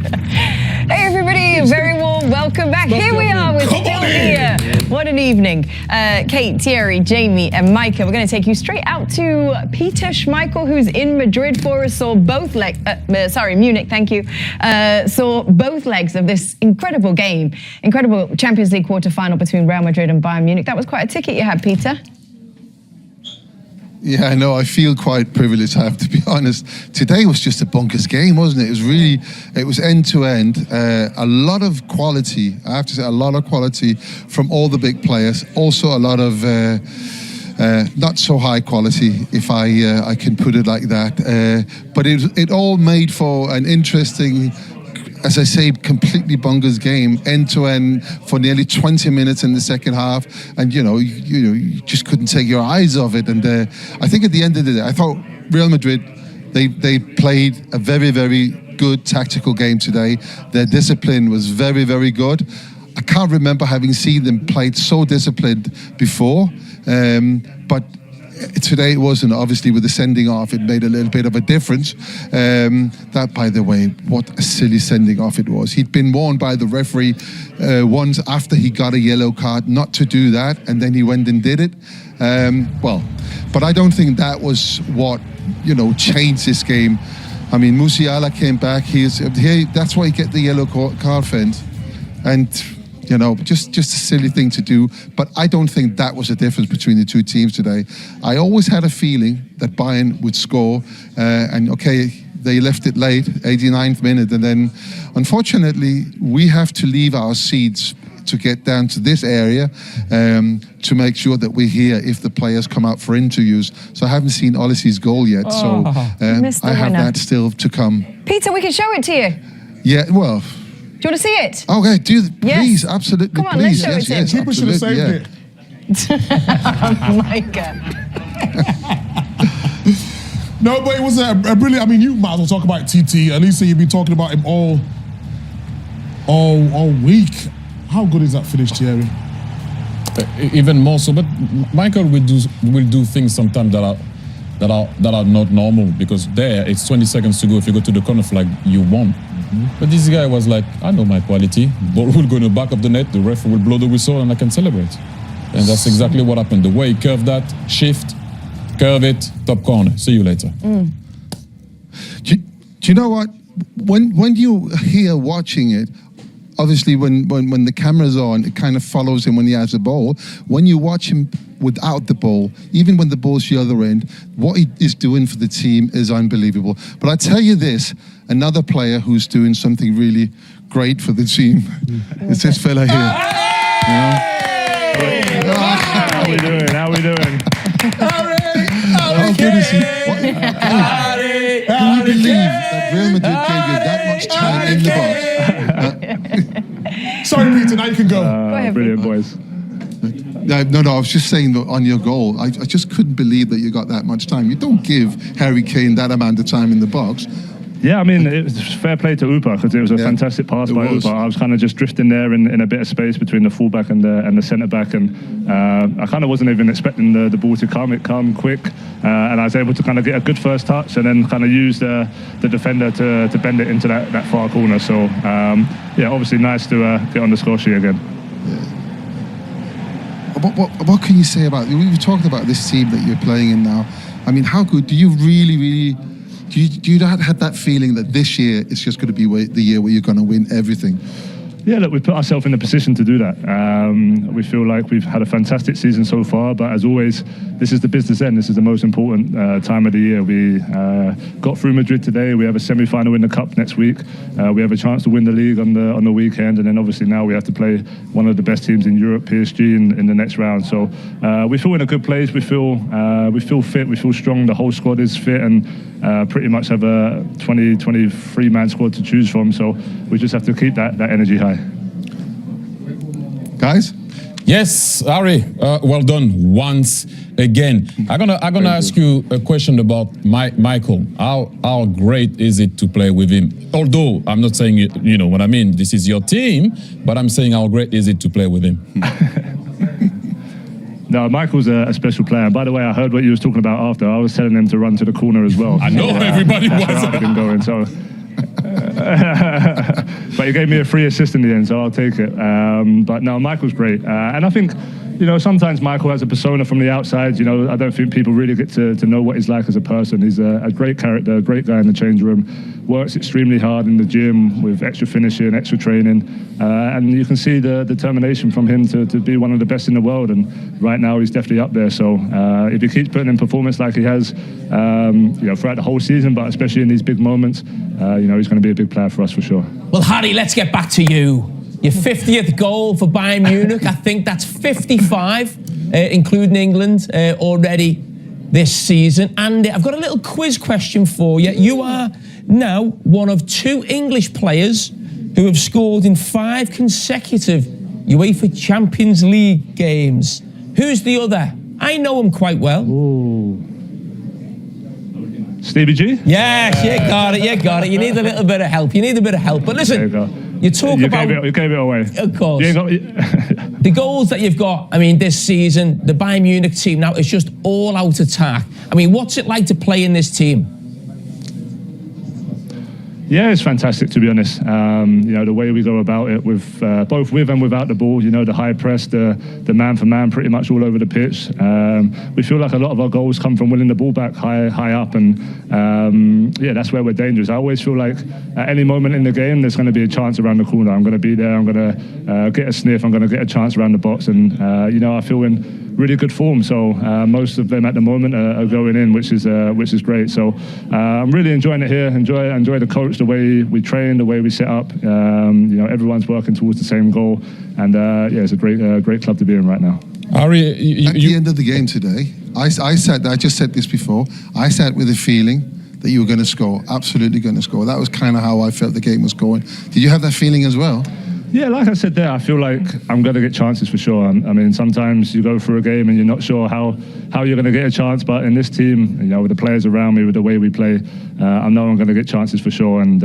Hey everybody, a very warm welcome back. Here we are, we're still here. What an evening. Kate, Thierry, Jamie and Micah, we're going to take you straight out to Peter Schmeichel, who's in Madrid for us, saw both legs, Munich, thank you, saw both legs of this incredible game, incredible Champions League quarter-final between Real Madrid and Bayern Munich. That was quite a ticket you had, Peter. Yeah, I know. I feel quite privileged, I have to be honest. Today was just a bonkers game, wasn't it? It was end to end. A lot of quality, I have to say, a lot of quality from all the big players. Also a lot of not so high quality, if I can put it like that. But it all made for an interesting, as I say, completely bonkers game, end to end for nearly 20 minutes in the second half, and you just couldn't take your eyes off it. And I think at the end of the day, I thought Real Madrid, they played a very, very good tactical game today. Their discipline was very, very good. I can't remember having seen them played so disciplined before, but today it wasn't. Obviously, with the sending off, it made a little bit of a difference. That, by the way, what a silly sending off it was. He'd been warned by the referee once after he got a yellow card not to do that, and then he went and did it. But I don't think that was what changed this game. I mean, Musiala came back. That's why he get the yellow card fence, and just a silly thing to do. But I don't think that was the difference between the two teams today. I always had a feeling that Bayern would score, and okay, they left it late, 89th minute, and then unfortunately we have to leave our seats to get down to this area to make sure that we're here if the players come out for interviews. So I haven't seen Olisie's goal yet, so I have that still to come. Peter, we can show it to you. Yeah, well. Do you want to see it? Okay, please, absolutely, come on, please. Let's show it to him. People should have saved it. Micah. No, but it was a brilliant. I mean, you might as well talk about TT. At least you've been talking about him all week. How good is that finish, Thierry? Even more so. But Michael will do things sometimes that are not normal, because there it's 20 seconds to go. If you go to the corner flag, you won. But this guy was like, I know my quality. Ball will go in the back of the net, the ref will blow the whistle, and I can celebrate. And that's exactly what happened. The way he curved that, shift, curve it, top corner. See you later. Do you know what? When you hear watching it, obviously when the camera's on, it kind of follows him when he has the ball. When you watch him without the ball, even when the ball's the other end, what he is doing for the team is unbelievable. But I tell you this, another player who's doing something really great for the team is this fella here. How we doing? How we doing? How good is he? Can you believe that Real Madrid gave you that much time in the box? Sorry, Peter, now you can go. Go ahead, Brilliant, boys. No, I was just saying that on your goal, I just couldn't believe that you got that much time. You don't give Harry Kane that amount of time in the box. Yeah, I mean, it was fair play to Upa, because it was a fantastic pass by Upa. I was kind of just drifting there in a bit of space between the fullback and the centre back, and I kind of wasn't even expecting the ball to come quick, and I was able to kind of get a good first touch and then kind of use the defender to bend it into that far corner. So yeah, obviously nice to get on the score sheet again. What can you say about? We've talked about this team that you're playing in now. I mean, how good do you really? Do you have that feeling that this year it's just going to be the year where you're going to win everything? Yeah, look, we've put ourselves in the position to do that. We feel like we've had a fantastic season so far, but as always, this is the business end. This is the most important time of the year. We got through Madrid today. We have a semi-final in the Cup next week. We have a chance to win the league on the weekend, and then obviously now we have to play one of the best teams in Europe, PSG, in the next round. So we feel in a good place. We feel fit. We feel strong. The whole squad is fit, and pretty much have a 23-man squad to choose from. So we just have to keep that energy high. Guys? Yes, Harry, well done once again. I'm gonna ask you a question about Michael. How great is it to play with him? Although I'm not saying you know what I mean. This is your team, but I'm saying how great is it to play with him? No, Michael's a special player. And by the way, I heard what you was talking about after. I was telling him to run to the corner as well. I know everybody was. I've been going. So But he gave me a free assist in the end, so I'll take it. But no, Michael's great. And I think, sometimes Michael has a persona from the outside. I don't think people really get to know what he's like as a person. He's a great character, a great guy in the change room, works extremely hard in the gym with extra finishing, extra training. And you can see the determination from him to be one of the best in the world. And right now he's definitely up there. So if he keeps putting in performance like he has, throughout the whole season, but especially in these big moments, he's going to be a big player for us for sure. Well, Harry, let's get back to you. Your 50th goal for Bayern Munich. I think that's 55, including England, already this season. And I've got a little quiz question for you. You are now one of 2 English players who have scored in 5 consecutive UEFA Champions League games. Who's the other? I know him quite well. Ooh. Stevie G? Yes, you got it. You need a little bit of help. But listen, you talk about... You gave it away. Of course. The goals that you've got, this season, the Bayern Munich team now is just all out attack. What's it like to play in this team? Yeah, it's fantastic, to be honest. The way we go about it, with both with and without the ball, the high press, the man-for-man pretty much all over the pitch. We feel like a lot of our goals come from winning the ball back high up, and that's where we're dangerous. I always feel like at any moment in the game, there's going to be a chance around the corner. I'm going to be there, I'm going to get a sniff, I'm going to get a chance around the box, and I feel in really good form. So most of them at the moment are going in, which is great. So I'm really enjoying it here. Enjoy the coach, the way we train, the way we set up. Everyone's working towards the same goal, and it's a great club to be in right now. Ari, at the end of the game today, I just said this before. I sat with a feeling that you were going to score, absolutely going to score. That was kind of how I felt the game was going. Did you have that feeling as well? Yeah, like I said there, I feel like I'm going to get chances for sure. Sometimes you go through a game and you're not sure how you're going to get a chance, but in this team, with the players around me, with the way we play, I know I'm going to get chances for sure. And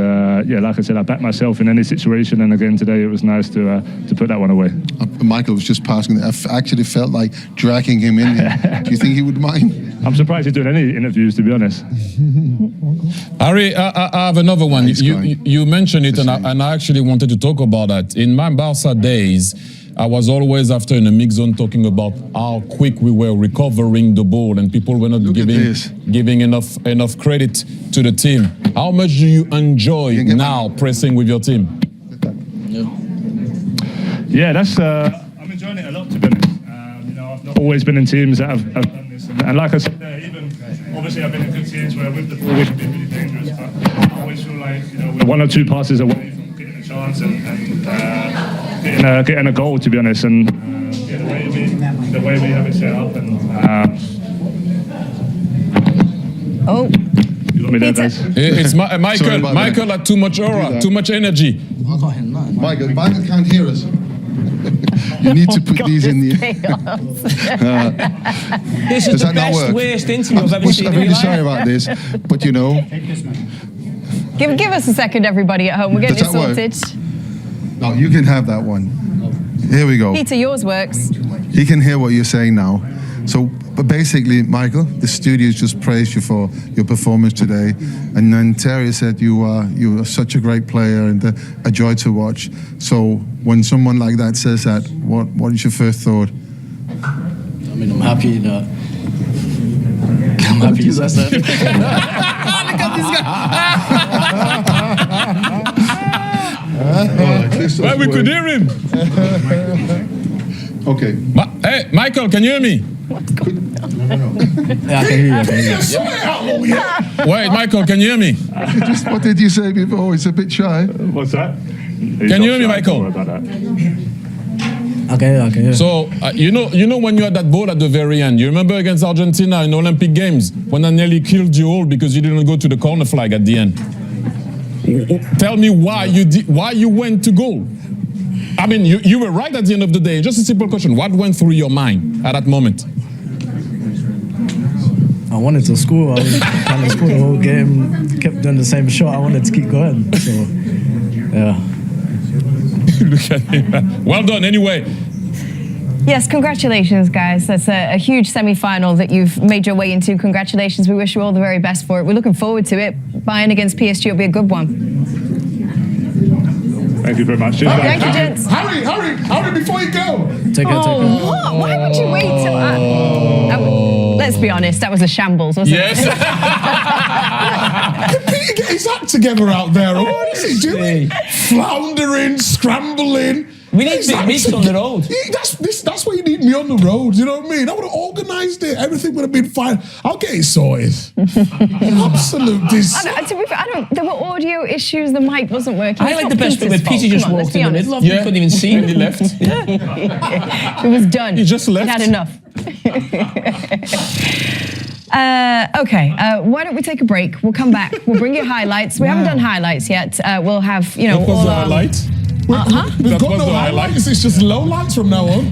like I said, I back myself in any situation. And again, today it was nice to put that one away. Michael was just passing. I actually felt like dragging him in there. Do you think he would mind? I'm surprised he's doing any interviews, to be honest. Ari, I have another one. You mentioned it, and I actually wanted to talk about that. In my Barca days, I was always after in the mix zone talking about how quick we were recovering the ball, and people were not giving enough credit to the team. How much do you enjoy now pressing with your team? Yeah, that's I'm enjoying it a lot, to be honest. I've not always been in teams that have done this, and like I said there, even obviously I've been in good teams where with the ball we can be really dangerous, but I always feel like we're 1 or 2 passes away from getting a chance and getting a goal, to be honest. And the way we have it set up, and you got me there, guys. It's Michael had too much aura, too much energy. Michael can't hear us. You need to put these in the... This is the best, worst interview I've ever seen. I'm really sorry about this, but Give us a second, everybody at home. We're getting it sorted. No, you can have that one. Here we go. Peter, yours works. He can hear what you're saying now. So, but basically, Michael, the studio's just praised you for your performance today, and then Thierry said you are such a great player and a joy to watch. So, when someone like that says that, what is your first thought? I'm happy that. I'm happy you said that. Look at this guy. Well, we could hear him. Okay. Hey, Michael, can you hear me? Yeah, I can hear you. Wait, Michael, can you hear me? What did you say before? It's a bit shy. What's that? Can you hear me, Michael? Okay, okay. So, you know when you had that ball at the very end, you remember against Argentina in Olympic Games when I nearly killed you all because you didn't go to the corner flag at the end? Tell me why you went to goal. I mean, you were right at the end of the day. Just a simple question. What went through your mind at that moment? I wanted to score. I was trying to score the whole game. Kept doing the same shot. I wanted to keep going. So, yeah. Look at him. Well done, anyway. Yes, congratulations, guys. That's a huge semi-final that you've made your way into. Congratulations. We wish you all the very best for it. We're looking forward to it. Bayern against PSG will be a good one. Thank you very much. Cheers, Thank you, gents. Hurry, before you go. Take it. What? Why would you wait till let's be honest, that was a shambles, wasn't it? Can Peter get his act together out there? Or what is he doing? Floundering, scrambling. We need to be on the road. Yeah, that's why you need me on the road. You know what I mean? I would have organised it. Everything would have been fine. I'll get it sorted. Absolute there were audio issues. The mic wasn't working. I like the best bit where Peter just walked in the middle of it. You couldn't even see him. He left. It was done. He just left. He had enough. Okay, why don't we take a break? We'll come back. We'll bring you highlights. We haven't done highlights yet. We'll have, What was the highlight? We've got no highlights. It's just low lights from now on.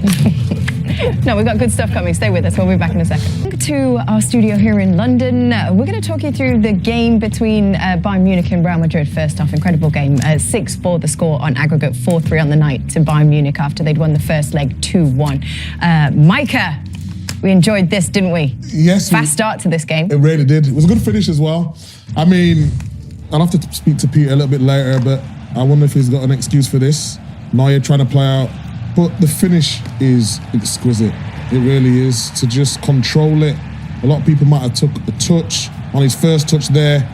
No, we've got good stuff coming. Stay with us. We'll be back in a second. To our studio here in London. We're going to talk you through the game between Bayern Munich and Real Madrid. First off, incredible game. 6-4 the score on aggregate, 4-3 on the night to Bayern Munich after they'd won the first leg 2-1. Micah, we enjoyed this, didn't we? Yes. Fast start to this game. It really did. It was a good finish as well. I mean, I'll have to speak to Peter a little bit later, but I wonder if he's got an excuse for this. Neuer trying to play out. But the finish is exquisite. It really is. To just control it. A lot of people might have took a touch on his first touch there.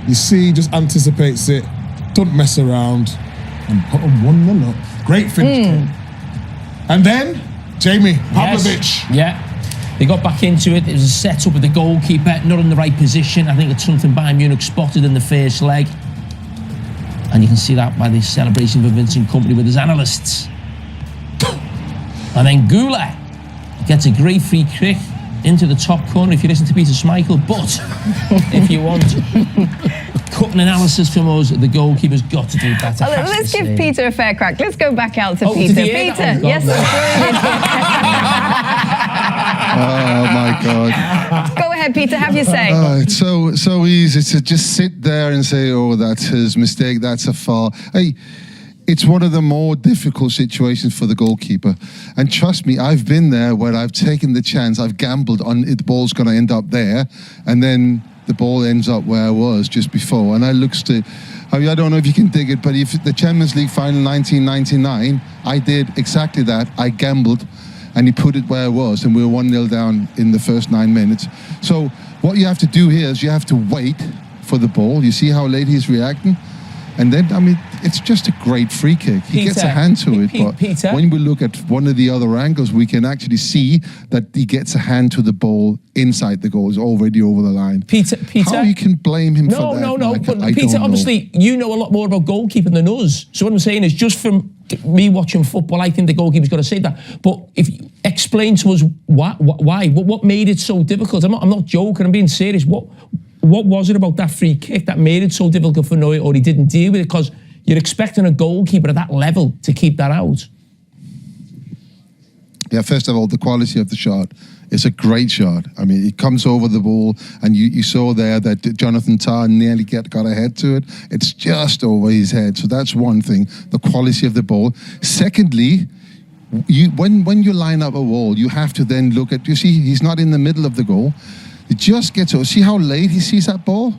You see, he just anticipates it. Don't mess around. And put him 1-0 up. Great finish. And then, Jamie, Pavlovic. Yes. Yeah. They got back into it. It was a set-up with the goalkeeper, not in the right position. I think it's something Bayern Munich spotted in the first leg. And you can see that by the celebration of Vincent Kompany with his analysts. And then Gula gets a great free kick into the top corner if you listen to Peter Schmeichel. But if you want cut an analysis from us, the goalkeeper's got to do better. Let's give Peter a fair crack. Let's go back out to Peter. Peter, yes, Oh my God. Go ahead, Peter, have your say. It's so easy to just sit there and say, oh, that's his mistake, that's a foul. Hey, it's one of the more difficult situations for the goalkeeper. And trust me, I've been there where I've taken the chance, I've gambled on it, the ball's going to end up there, and then the ball ends up where I was just before. And I looks to, I don't know if you can dig it, but if the Champions League final 1999, I did exactly that. I gambled, and he put it where it was, and we were 1-0 down in the first 9 minutes. So what you have to do here is you have to wait for the ball. You see how late he's reacting? And then, I mean, it's just a great free kick. He gets a hand to it, but when we look at one of the other angles, we can actually see that he gets a hand to the ball inside the goal. It's already over the line. Peter, how you can blame him for that? No. But Peter, obviously, you know a lot more about goalkeeping than us. So what I'm saying is, just from me watching football, I think the goalkeeper's got to say that. But if you explain to us why, what made it so difficult? I'm not joking. I'm being serious. What was it about that free kick that made it so difficult for Neuer, or he didn't deal with it? Because you're expecting a goalkeeper at that level to keep that out. Yeah, first of all, the quality of the shot. It's a great shot. I mean, it comes over the ball, and you saw there that Jonathan Tah nearly got a head to it. It's just over his head. So that's one thing, the quality of the ball. Secondly, when you line up a wall, you have to then look at, you see, he's not in the middle of the goal. It just gets over. See how late he sees that ball?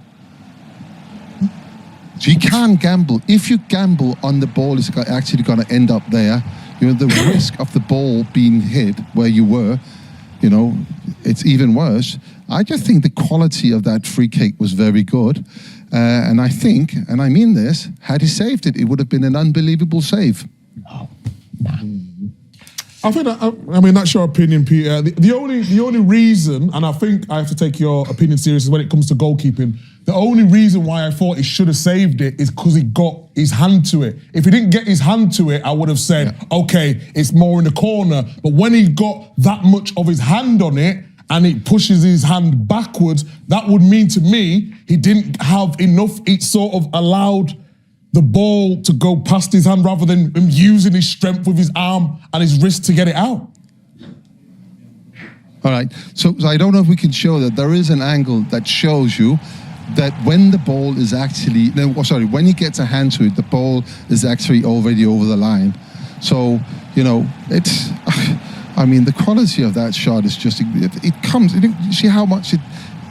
So you can't gamble. If you gamble on the ball is actually going to end up there, the risk of the ball being hit where you were, it's even worse. I just think the quality of that free kick was very good. And I think, and I mean this, had he saved it, it would have been an unbelievable save. Oh, nah. I think that's your opinion, Peter. The only reason, and I think I have to take your opinion seriously when it comes to goalkeeping, the only reason why I thought he should have saved it is because he got his hand to it. If he didn't get his hand to it, I would have said, okay, it's more in the corner. But when he got that much of his hand on it, and it pushes his hand backwards, that would mean to me he didn't have enough. It sort of allowed the ball to go past his hand rather than him using his strength with his arm and his wrist to get it out. All right, so I don't know if we can show that. There is an angle that shows you that when the ball is actually, when he gets a hand to it, the ball is actually already over the line. So, the quality of that shot is just, it comes, you see how much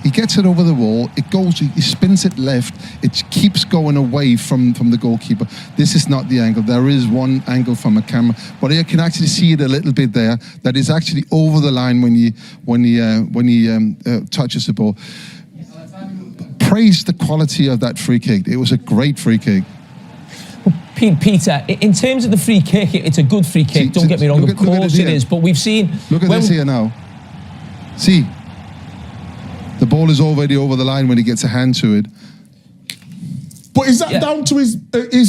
He gets it over the wall. It goes. He spins it left. It keeps going away from the goalkeeper. This is not the angle. There is one angle from a camera, but you can actually see it a little bit there. That is actually over the line when he touches the ball. Praise the quality of that free kick. It was a great free kick. Peter, in terms of the free kick, it's a good free kick. Don't get me wrong. Of course it is. But we've seen. Look at this here now. See. The ball is already over the line when he gets a hand to it. But is that down to his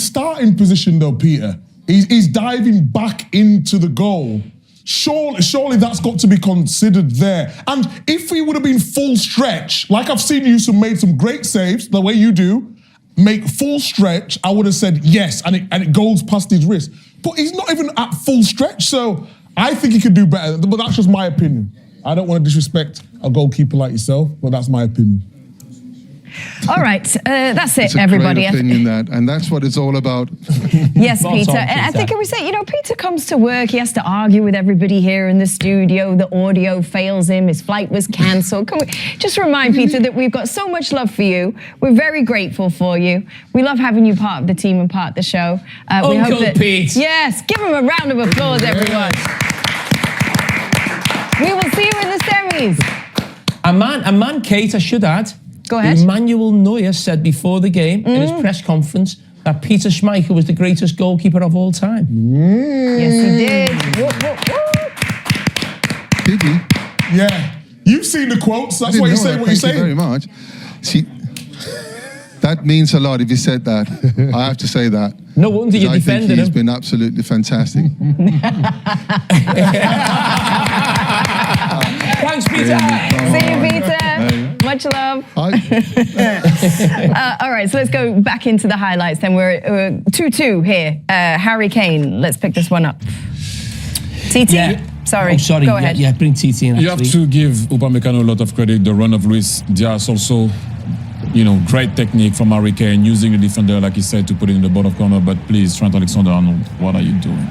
starting position though, Peter? He's diving back into the goal. Surely that's got to be considered there. And if he would have been full stretch, like I've seen you made some great saves, the way you do, make full stretch, I would have said yes, and it goes past his wrist. But he's not even at full stretch, so I think he could do better. But that's just my opinion. I don't want to disrespect a goalkeeper like yourself, but that's my opinion. All right, that's it, it's a everybody. Great opinion, and that's what it's all about. Yes, Peter. And I think we say, Peter comes to work, he has to argue with everybody here in the studio. The audio fails him, his flight was cancelled. Can we just remind Peter that we've got so much love for you. We're very grateful for you. We love having you part of the team and part of the show. We hope that, Pete. Yes, give him a round of applause, everyone. We will see you in the semis. A man, Kate, I should add. Go ahead. Emmanuel Neuer said before the game in his press conference that Peter Schmeichel was the greatest goalkeeper of all time. Yes, he did. Did he? Yeah. You've seen the quotes. That's why you say what you say. Thank you very much. See, that means a lot if you said that. I have to say that. No wonder you defended him. He's been absolutely fantastic. Thanks, Peter. See you, Peter. Much love. All right, so let's go back into the highlights then. We're 2-2 here. Harry Kane, let's pick this one up. TT? Yeah. Sorry. Oh, sorry. Go ahead. Yeah, bring TT in. You have to give Upamecano a lot of credit. The run of Luis Diaz also, great technique from Harry Kane, using the defender, like he said, to put it in the bottom corner. But please, Trent Alexander-Arnold, what are you doing?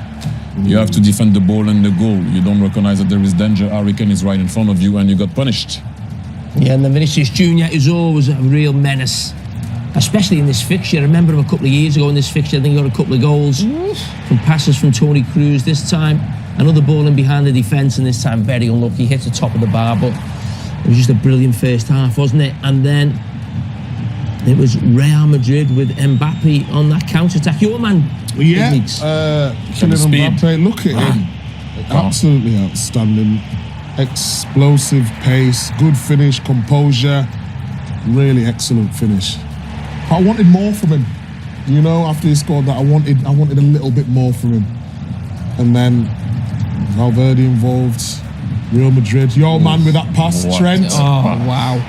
You have to defend the ball and the goal. You don't recognize that there is danger. Harry Kane is right in front of you and you got punished. Yeah, and then Vinicius Jr. is always a real menace, especially in this fixture. I remember him a couple of years ago in this fixture. I think he got a couple of goals from passes from Toni Kroos. This time, another ball in behind the defence, and this time very unlucky. Hit the top of the bar, but it was just a brilliant first half, wasn't it? And then it was Real Madrid with Mbappe on that counter-attack. Your man, Kylian Mbappe, look at him. Absolutely outstanding. Explosive pace, good finish, composure, really excellent finish. I wanted more from him. After he scored that, I wanted a little bit more from him. And then Valverde involved, Real Madrid. Your man with that pass, Trent. Oh, wow.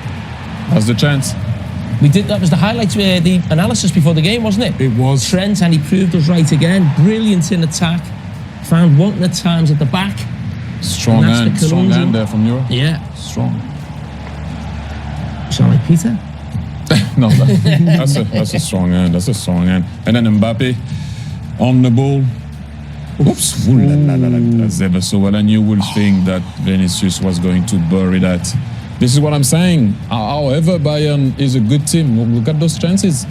That's the chance. That was the highlights, the analysis before the game, wasn't it? It was. Trent, and he proved us right again. Brilliant in attack. Found wanting at times at the back. Strong hand there from Europe. Yeah. Strong. Sorry, Peter? No, that's a strong hand. That's a strong hand. And then Mbappe on the ball. Oops. That's ever so well. And you will think that Vinicius was going to bury that. This is what I'm saying. However, Bayern is a good team. Look at those chances.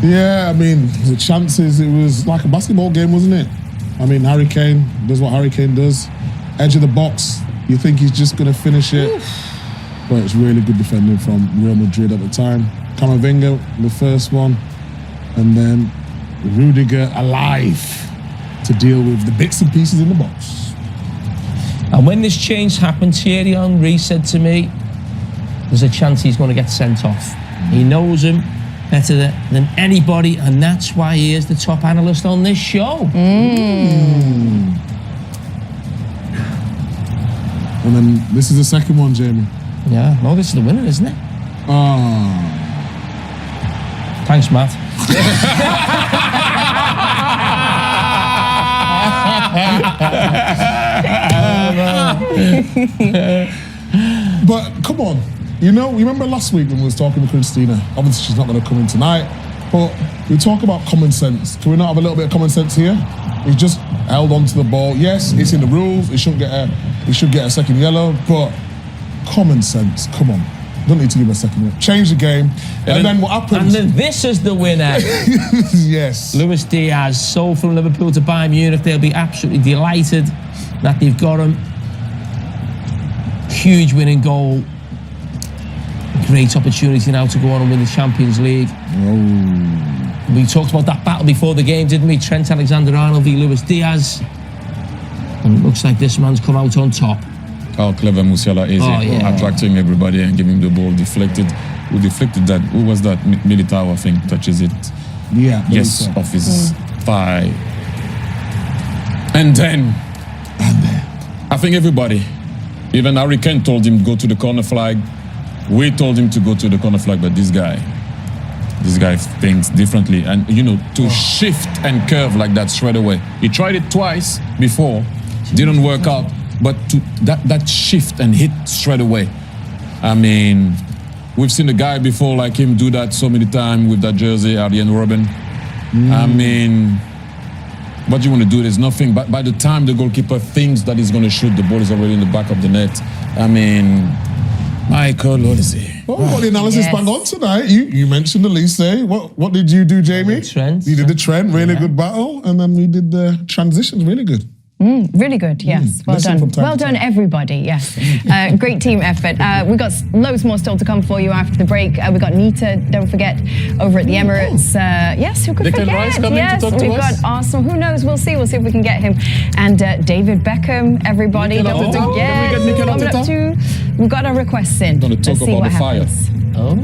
Yeah, the chances, it was like a basketball game, wasn't it? Harry Kane does what Harry Kane does. Edge of the box, you think he's just going to finish it. But it's really good defending from Real Madrid at the time. Camavinga, the first one. And then Rudiger alive to deal with the bits and pieces in the box. And when this change happened, Thierry Henry said to me, there's a chance he's going to get sent off. He knows him better than anybody, and that's why he is the top analyst on this show. And then this is the second one, Jamie. Yeah, no, this is the winner, isn't it? Thanks, Matt. But come on, you remember last week when we was talking to Christina? Obviously, she's not going to come in tonight, but we talk about common sense. Can we not have a little bit of common sense here? He just held on to the ball. Yes, it's in the rules. He should get a second yellow, but common sense. Come on, Don't need to give him a second yet. Change the game. And then what happens? And then this is the winner. Yes. Luis Diaz, sold from Liverpool to Bayern Munich. They'll be absolutely delighted that they've got him. Huge winning goal. Great opportunity now to go on and win the Champions League. Oh. We talked about that battle before the game, didn't we? Trent Alexander-Arnold v Luis Diaz. And it looks like this man's come out on top. How clever Musiala is attracting everybody and giving the ball deflected. Who deflected that? Who was that? Militao, I think, touches it. Yeah. Yes, off his thigh. And then, I think everybody, even Harry Kane told him to go to the corner flag. We told him to go to the corner flag, but this guy thinks differently. And, you know, to shift and curve like that straight away. He tried it twice before, didn't work out. But to that shift and hit straight away. I mean, we've seen a guy before like him do that so many times with that jersey, Arjen Robben. I mean, what do you want to do? There's nothing. But by the time the goalkeeper thinks that he's going to shoot, the ball is already in the back of the net. I mean, Michael, what is it? Well, we've got the analysis bang on tonight. You mentioned the Elise. What did you do, Jamie? Trent. You did the Trent, really good battle. And then we did the transitions, really good. Really good, yes. Well done. Well done, everybody, yes. Great team effort. We've got loads more still to come for you after the break. We've got Nita, don't forget, over at the Emirates. Yes, who could forget? Yes, we've got Arsenal. Who knows? We'll see. We'll see if we can get him. And David Beckham, everybody. Don't forget. Coming up too. We've got our requests in. Going to talk about the fire. Oh.